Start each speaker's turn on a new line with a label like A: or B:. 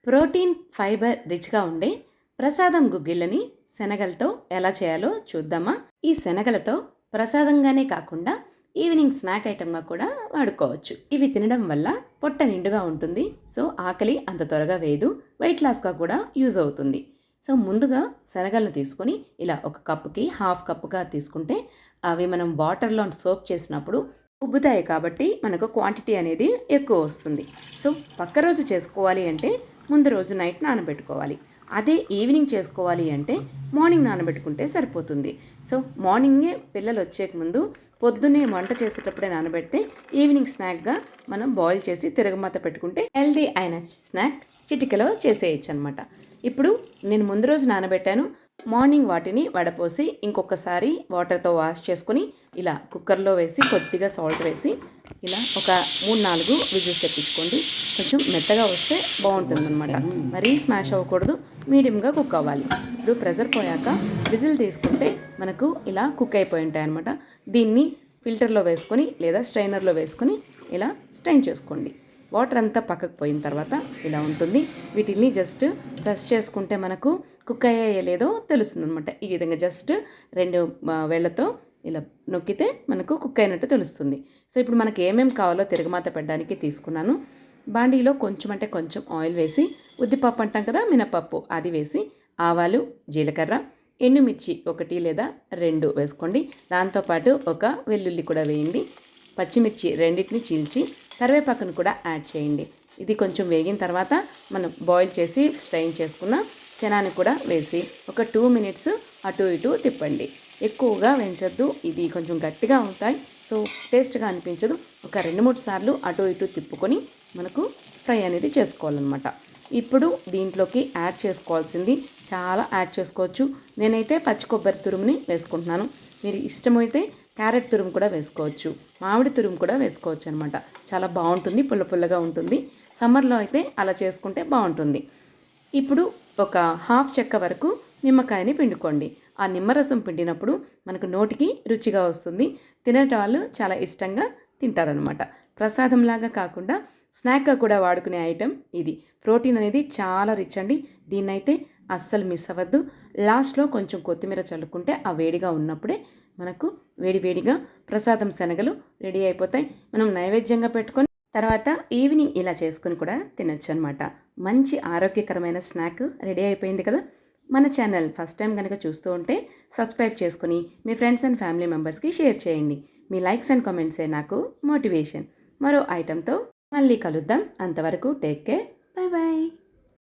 A: Protein, fibre రిచ్గా ఉండే ప్రసాదం గుగ్గిళ్ళని శనగలతో ఎలా చేయాలో చూద్దామా. ఈ శనగలతో ప్రసాదంగానే కాకుండా ఈవినింగ్ స్నాక్ ఐటమ్గా కూడా వాడుకోవచ్చు. ఇవి తినడం వల్ల పొట్ట నిండుగా ఉంటుంది. సో ఆకలి అంత త్వరగా వేయదు. వెయిట్ లాస్గా కూడా యూజ్ అవుతుంది. సో ముందుగా శనగలను తీసుకొని ఇలా ఒక కప్పుకి హాఫ్ కప్పుగా తీసుకుంటే అవి మనం వాటర్లో సోప్ చేసినప్పుడు ఉబ్బుతాయి కాబట్టి మనకు క్వాంటిటీ అనేది ఎక్కువ వస్తుంది. సో పక్క రోజు చేసుకోవాలి అంటే ముందు రోజు నైట్ నానబెట్టుకోవాలి. అదే ఈవినింగ్ చేసుకోవాలి అంటే మార్నింగ్ నానబెట్టుకుంటే సరిపోతుంది. సో మార్నింగే పిల్లలు వచ్చేక ముందు పొద్దున్నే వంట చేసేటప్పుడే నానబెడితే ఈవినింగ్ స్నాక్గా మనం బాయిల్ చేసి తిరగమాత పెట్టుకుంటే హెల్దీ అయిన స్నాక్ చిటికలో చేసేయచ్చు అనమాట. ఇప్పుడు నేను ముందు రోజు నానబెట్టాను. మార్నింగ్ వాటిని వడపోసి ఇంకొకసారి వాటర్తో వాష్ చేసుకొని ఇలా కుక్కర్లో వేసి కొద్దిగా సాల్ట్ వేసి ఇలా ఒక 3-4 విజిల్స్ తెప్పించుకోండి. కొంచెం మెత్తగా వస్తే బాగుంటుంది అనమాట. మరీ స్మాష్ అవ్వకూడదు, మీడియంగా కుక్ అవ్వాలి. ఇది ప్రెషర్ పోయాక విజిల్ తీసుకుంటే మనకు ఇలా కుక్ అయిపోయి ఉంటాయి అనమాట. దీన్ని ఫిల్టర్లో వేసుకొని లేదా స్ట్రైనర్లో వేసుకొని ఇలా స్ట్రైన్ చేసుకోండి. వాటర్ అంతా పక్కకు పోయిన తర్వాత ఇలా ఉంటుంది. వీటిని జస్ట్ ప్రెస్ చేసుకుంటే మనకు కుక్ అయ్యాయో లేదో తెలుస్తుంది అనమాట. ఈ విధంగా జస్ట్ 2 వేళ్లతో ఇలా నొక్కితే మనకు కుక్ అయినట్టు తెలుస్తుంది. సో ఇప్పుడు మనకి ఏమేమి కావాలో తిరగమాత పెట్టడానికి తీసుకున్నాను. బాండీలో కొంచెం అంటే కొంచెం ఆయిల్ వేసి ఉద్దిపప్పు అంటాం కదా, మినపప్పు అది వేసి ఆవాలు, జీలకర్ర, ఎండుమిర్చి 1 లేదా 2 వేసుకోండి. దాంతోపాటు ఒక వెల్లుల్లి కూడా వేయండి. పచ్చిమిర్చి 2ని చీల్చి కరివేపాకును కూడా యాడ్ చేయండి. ఇది కొంచెం వేగిన తర్వాత మనం బాయిల్ చేసి స్ట్రైన్ చేసుకున్న చెనాని కూడా వేసి ఒక 2 మినిట్స్ అటు ఇటు తిప్పండి. ఎక్కువగా వేయించద్దు, ఇది కొంచెం గట్టిగా ఉంటాయి. సో టేస్ట్గా అనిపించదు. ఒక 2-3 సార్లు అటు ఇటు తిప్పుకొని మనకు ఫ్రై అనేది చేసుకోవాలన్నమాట. ఇప్పుడు దీంట్లోకి యాడ్ చేసుకోవాల్సింది చాలా యాడ్ చేసుకోవచ్చు. నేనైతే పచ్చి కొబ్బరి తురుముని వేసుకుంటున్నాను. మీరు ఇష్టమైతే క్యారెట్ తురుము కూడా వేసుకోవచ్చు, మామిడి తురుము కూడా వేసుకోవచ్చు అనమాట. చాలా బాగుంటుంది, పుల్ల పుల్లగా ఉంటుంది. సమ్మర్లో అయితే అలా చేసుకుంటే బాగుంటుంది. ఇప్పుడు ఒక హాఫ్ చెక్క వరకు నిమ్మకాయని పిండుకోండి. ఆ నిమ్మరసం పిండినప్పుడు మనకు నోటికి రుచిగా వస్తుంది. తినేవాళ్ళు చాలా ఇష్టంగా తింటారనమాట. ప్రసాదంలాగా కాకుండా స్నాక్గా కూడా వాడుకునే ఐటెం ఇది. ప్రోటీన్ అనేది చాలా రిచ్ అండి. దీన్నైతే అస్సలు మిస్ అవ్వద్దు. లాస్ట్లో కొంచెం కొత్తిమీర చల్లుకుంటే ఆ వేడిగా ఉన్నప్పుడే మనకు వేడివేడిగా ప్రసాదం శనగలు రెడీ అయిపోతాయి. మనం నైవేద్యంగా పెట్టుకొని తర్వాత ఈవినింగ్ ఇలా చేసుకుని కూడా తినొచ్చు అనమాట. మంచి ఆరోగ్యకరమైన స్నాక్ రెడీ అయిపోయింది కదా. మన ఛానల్ ఫస్ట్ టైం కనుక చూస్తూ ఉంటే సబ్స్క్రైబ్ చేసుకుని మీ ఫ్రెండ్స్ అండ్ ఫ్యామిలీ మెంబర్స్కి షేర్ చేయండి. మీ లైక్స్ అండ్ కామెంట్సే నాకు మోటివేషన్. మరో ఐటెంతో మళ్ళీ కలుద్దాం. అంతవరకు టేక్ కేర్. Bye bye.